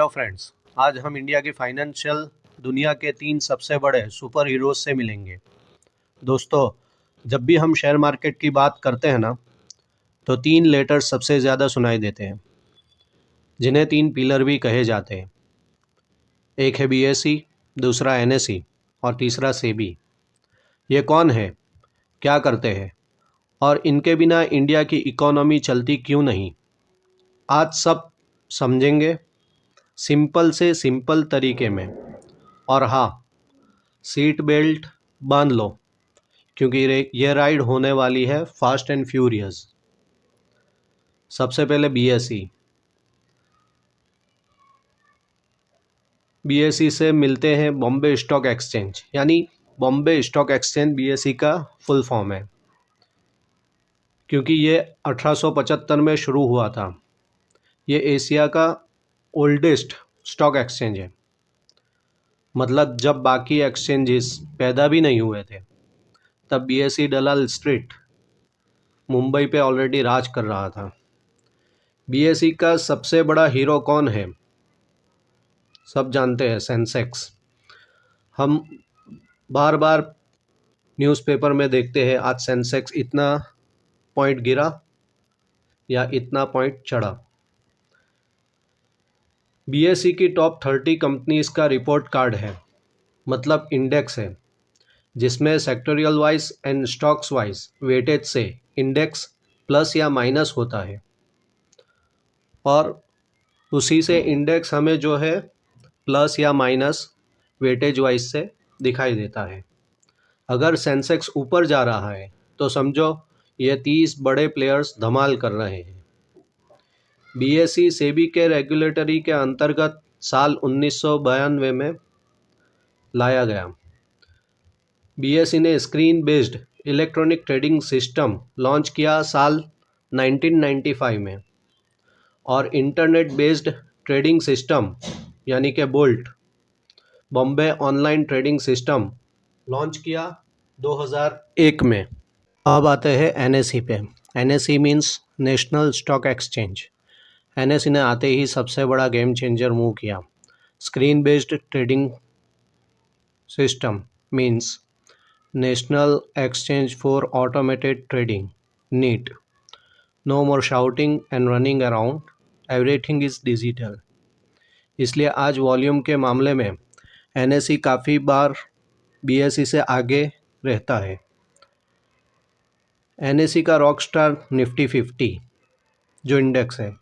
Hello friends. आज हम India की फाइनेंशियल दुनिया के 3 सबसे बड़े सुपर हीरोज से मिलेंगे। दोस्तों, जब भी हम शेयर मार्केट की बात करते हैं ना, तो 3 लेटर्स सबसे ज़्यादा सुनाई देते हैं, जिन्हें 3 पिलर भी कहे जाते हैं। एक है बीएसई, दूसरा एनएसई और तीसरा सेबी। ये कौन है, क्या करते हैं और इनके बिना इंडिया की इकोनॉमी चलती क्यों नहीं, आज सब समझेंगे सिंपल से सिंपल तरीके में। और हाँ, सीट बेल्ट बांध लो, क्योंकि ये राइड होने वाली है फास्ट एंड फ्यूरियस। सबसे पहले बीएसई से मिलते हैं बॉम्बे स्टॉक एक्सचेंज, यानी बॉम्बे स्टॉक एक्सचेंज बीएसई का फुल फॉर्म है, क्योंकि ये 1875 में शुरू हुआ था। ये एशिया का ओल्डेस्ट स्टॉक एक्सचेंज है, मतलब जब बाकी एक्सचेंजेस पैदा भी नहीं हुए थे, तब बीएसई दलाल स्ट्रीट मुंबई पे ऑलरेडी राज कर रहा था। बीएसई का सबसे बड़ा हीरो कौन है, सब जानते हैं, सेंसेक्स। हम बार बार न्यूज़पेपर में देखते हैं आज सेंसेक्स इतना पॉइंट गिरा या इतना पॉइंट चढ़ा। बीएसई की टॉप 30 कंपनीज का रिपोर्ट कार्ड है, मतलब इंडेक्स है, जिसमें sectoral wise and stocks wise weightage से इंडेक्स प्लस या माइनस होता है, और उसी से इंडेक्स हमें जो है प्लस या माइनस वेटेज वाइज से दिखाई देता है। अगर सेंसेक्स ऊपर जा रहा है तो समझो ये 30 बड़े प्लेयर्स धमाल कर रहे हैं। बीएसई सेबी के रेगुलेटरी के अंतर्गत साल 1992 में लाया गया। बीएसई ने screen based electronic trading system launch किया साल 1995 में, और इंटरनेट बेस्ड ट्रेडिंग सिस्टम यानी कि BOLT, Bombay online trading system launch किया 2001 में। अब आते हैं एनएसई पे। NSE means National Stock Exchange. NSE ने आते ही सबसे बड़ा गेम चेंजर मूव किया। Screen based trading system means National Exchange for Automated Trading, NEAT. No more shouting and running around, everything is digital. इसलिए आज वॉल्यूम के मामले में एनएसई काफ़ी बार बीएसई से आगे रहता है। एनएसई का रॉक स्टार निफ्टी 50 जो इंडेक्स है,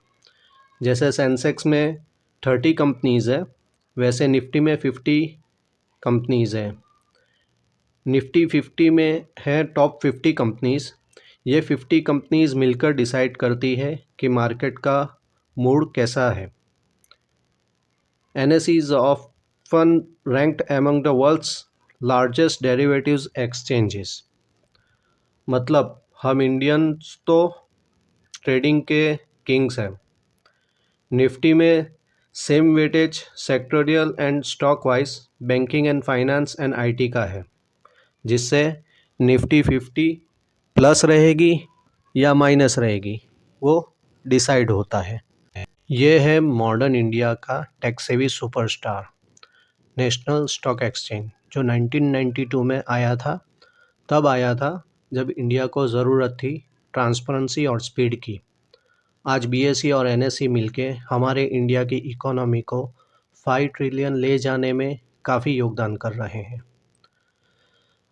जैसे सेंसेक्स में 30 कंपनीज़ है, वैसे निफ्टी में 50 कंपनीज़ है। निफ्टी 50 में है टॉप 50 कंपनीज़। ये 50 कंपनीज़ मिलकर डिसाइड करती है कि मार्केट का मूड कैसा है। NSE is often ranked among the world's largest derivatives exchanges. मतलब हम इंडियंस तो ट्रेडिंग के किंग्स हैं। निफ्टी में same weightage sectoral and stock wise banking and finance and IT का है, जिससे निफ्टी 50 प्लस रहेगी या माइनस रहेगी, वो डिसाइड होता है। ये है मॉडर्न इंडिया का tech savvy superstar national Stock exchange, जो 1992 में आया था। तब आया था जब इंडिया को ज़रूरत थी ट्रांसपेरेंसी और स्पीड की। आज बीएसई और एनएसई मिलके हमारे इंडिया की इकोनॉमी को 5 ट्रिलियन ले जाने में काफ़ी योगदान कर रहे हैं।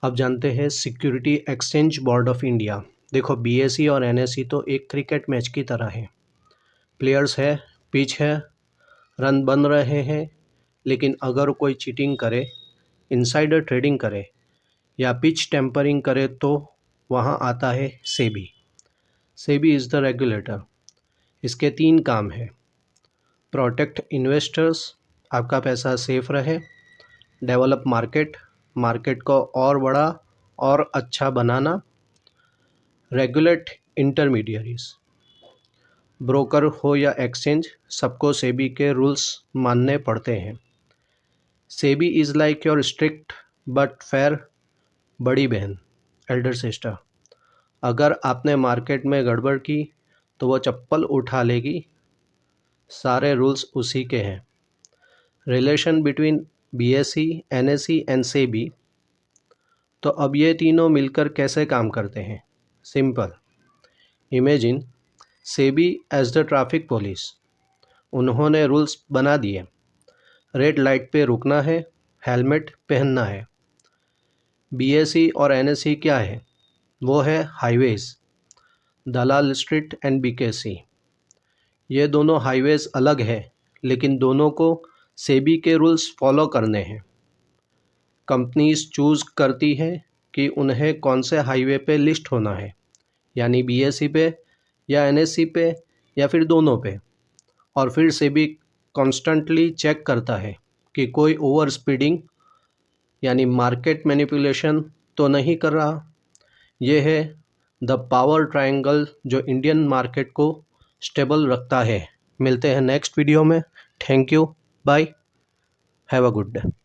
अब जानते हैं security exchange board of India. देखो, बीएसई और एनएसई तो एक क्रिकेट मैच की तरह है। प्लेयर्स है, पिच है, रन बन रहे हैं, लेकिन अगर कोई चीटिंग करे, इनसाइडर ट्रेडिंग करे या पिच टेम्परिंग करे तो वहाँ आता है SEBI. SEBI is the regulator. इसके 3 काम हैं: प्रोटेक्ट इन्वेस्टर्स, आपका पैसा सेफ रहे; डेवलप मार्केट, मार्केट को और बड़ा और अच्छा बनाना; रेगुलेट इंटरमीडियरीज, ब्रोकर हो या एक्सचेंज, सबको सेबी के रूल्स मानने पड़ते हैं। SEBI is like your strict but fair बड़ी बहन, एल्डर सिस्टर। अगर आपने मार्केट में गड़बड़ की तो वो चप्पल उठा लेगी। सारे रूल्स उसी के हैं। Relation between BSE, NSE and SEBI. तो अब ये तीनों मिलकर कैसे काम करते हैं? Simple. Imagine SEBI as the traffic police. उन्होंने रूल्स बना दिए, रेड लाइट पे रुकना है, हेलमेट पहनना है। BSE और NSE क्या है? वो है highways, Dalal street and BKC। ये दोनों हाईवेज़ अलग है, लेकिन दोनों को सेबी के रूल्स फॉलो करने हैं। कंपनीज चूज़ करती है कि उन्हें कौन से हाईवे पे लिस्ट होना है, यानी BSE पे या NSE पे या फिर दोनों पे। और फिर सेबी कॉन्स्टेंटली चेक करता है कि कोई ओवर स्पीडिंग यानी मार्केट मैनिपुलेशन तो नहीं कर रहा। ये है द पावर ट्रायंगल जो इंडियन मार्केट को स्टेबल रखता है। मिलते हैं नेक्स्ट वीडियो में। Thank you, bye, have a good day.